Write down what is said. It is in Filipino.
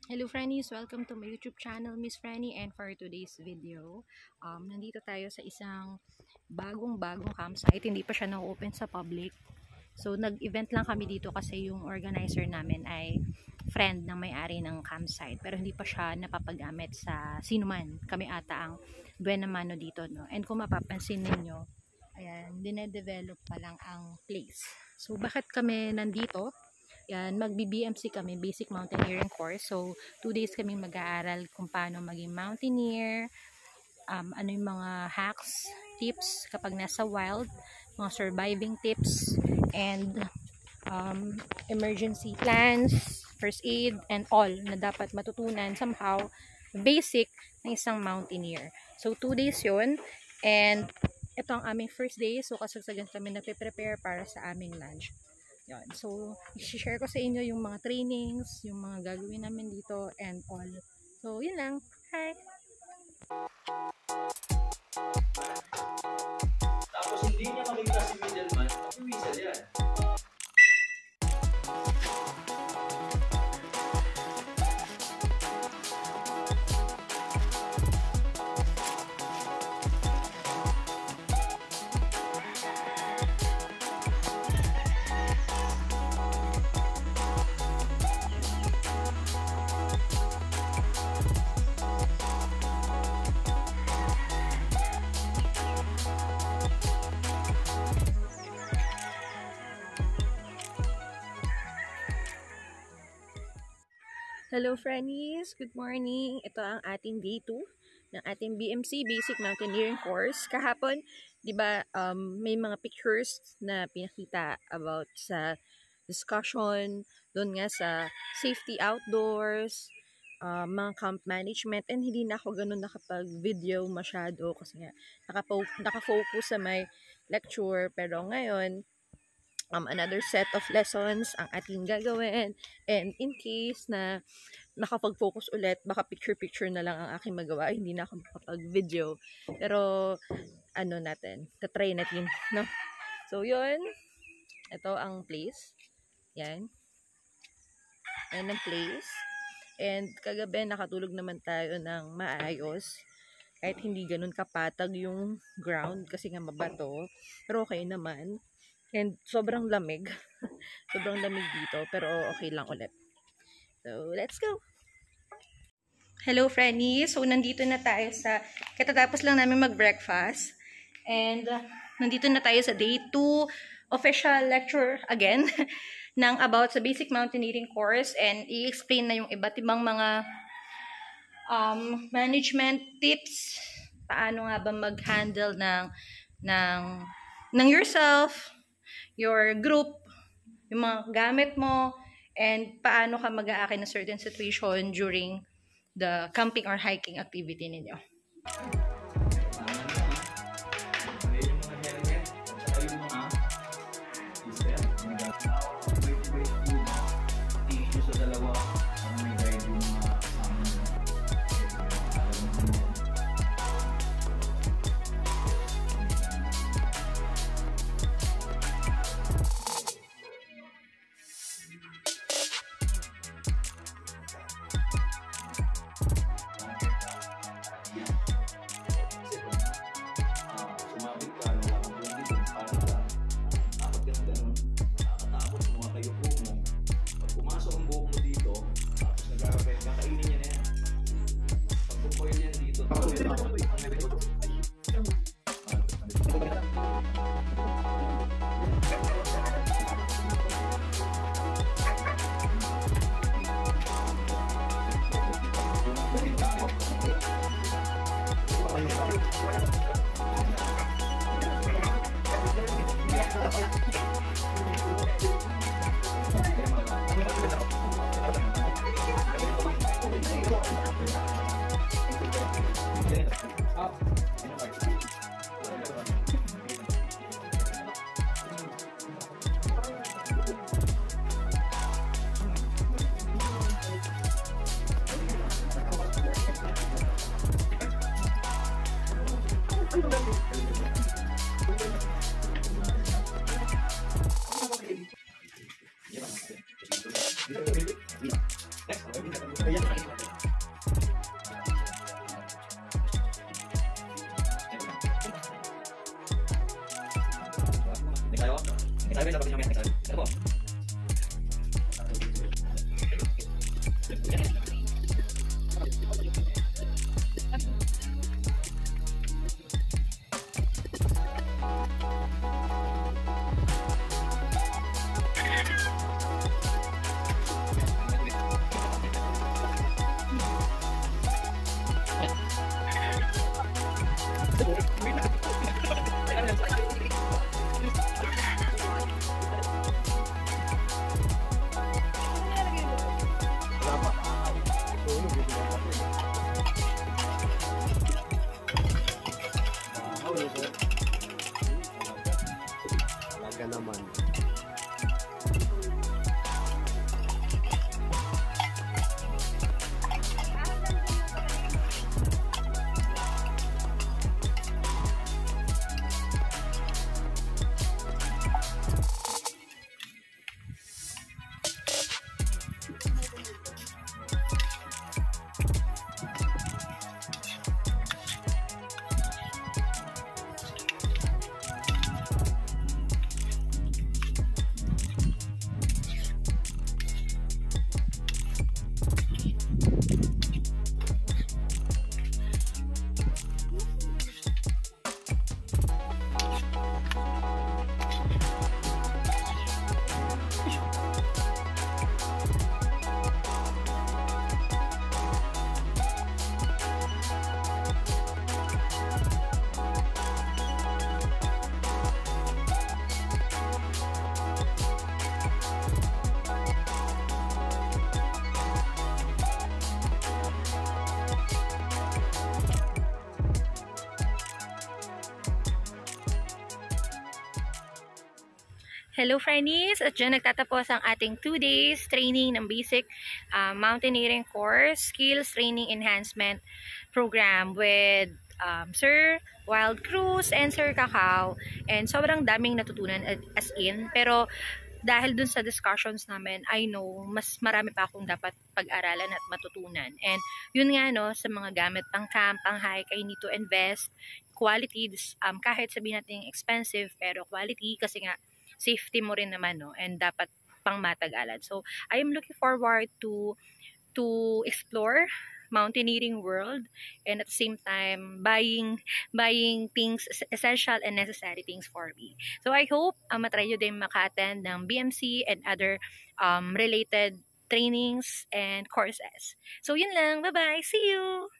Hello Frannies! Welcome to my YouTube channel, Miss Franny, and for today's video, nandito tayo sa isang bagong campsite. Hindi pa siya na-open sa public. So, nag-event lang kami dito kasi yung organizer namin ay friend ng may-ari ng campsite. Pero hindi pa siya napapagamit sa sinuman. Kami ata ang buena mano dito, no? And kung mapapansin ninyo, ayan, dinedevelop pa lang ang place. So, bakit kami nandito? Yan, mag-BMC kami, Basic Mountaineering Course. So, 2 days kami mag-aaral kung paano maging mountaineer, ano yung mga hacks, tips kapag nasa wild, mga surviving tips, and emergency plans, first aid, and all na dapat matutunan somehow, basic ng isang mountaineer. So, 2 days yun, and ito ang aming first day. So, kasagsagan kami nagpe-prepare para sa aming lunch. Yan. So, i-share ko sa inyo yung mga trainings, yung mga gagawin namin dito, and all. So, yun lang. Hi! Tapos hindi niya makita si middleman, mag-whistle yan. Hello Frannies! Good morning! Ito ang ating day 2 ng ating BMC Basic Mountaineering Course. Kahapon, di ba, may mga pictures na pinakita about sa discussion, doon nga sa safety outdoors, mga camp management, and hindi na ako ganun nakapag-video masyado kasi nga nakafocus sa may lecture. Pero ngayon, another set of lessons ang ating gagawin, and in case na nakapag-focus ulit, baka picture-picture na lang ang aking magawa, hindi na ako makapag-video, pero ano natin, tatry natin, no? So yun, ito ang place, yan ang place, and kagabi nakatulog naman tayo ng maayos, kahit hindi ganun kapatag yung ground kasi nga mabato, pero okay naman. And sobrang lamig. Sobrang lamig dito. Pero okay lang ulit. So, let's go! Hello, Frannies! So, nandito na tayo sa... Katatapos lang namin mag-breakfast. And, nandito na tayo sa day 2 official lecture again ng about sa basic mountaineering course. And, i-explain na yung iba't ibang mga management tips. Paano nga ba mag-handle ng yourself, your group, yung mga gamit mo, and paano ka mag-aakit na certain situation during the camping or hiking activity ninyo. Next. Hello friendies! At dyan nagtatapos ang ating 2 days training ng basic mountaineering course, skills training enhancement program with Sir Wild Cruz and Sir Cacao. And sobrang daming natutunan as in. Pero dahil dun sa discussions namin, I know mas marami pa akong dapat pag-aralan at matutunan. And yun nga no, sa mga gamit pang camp, pang hike, I need to invest quality, kahit sabihin natin expensive, pero quality kasi nga safety mo rin naman, no? And dapat pang matagalan. So, I am looking forward to explore mountaineering world, and at the same time buying things, essential and necessary things for me. So I hope matry nyo din maka-attend ng BMC and other related trainings and courses. So yun lang, bye bye, see you.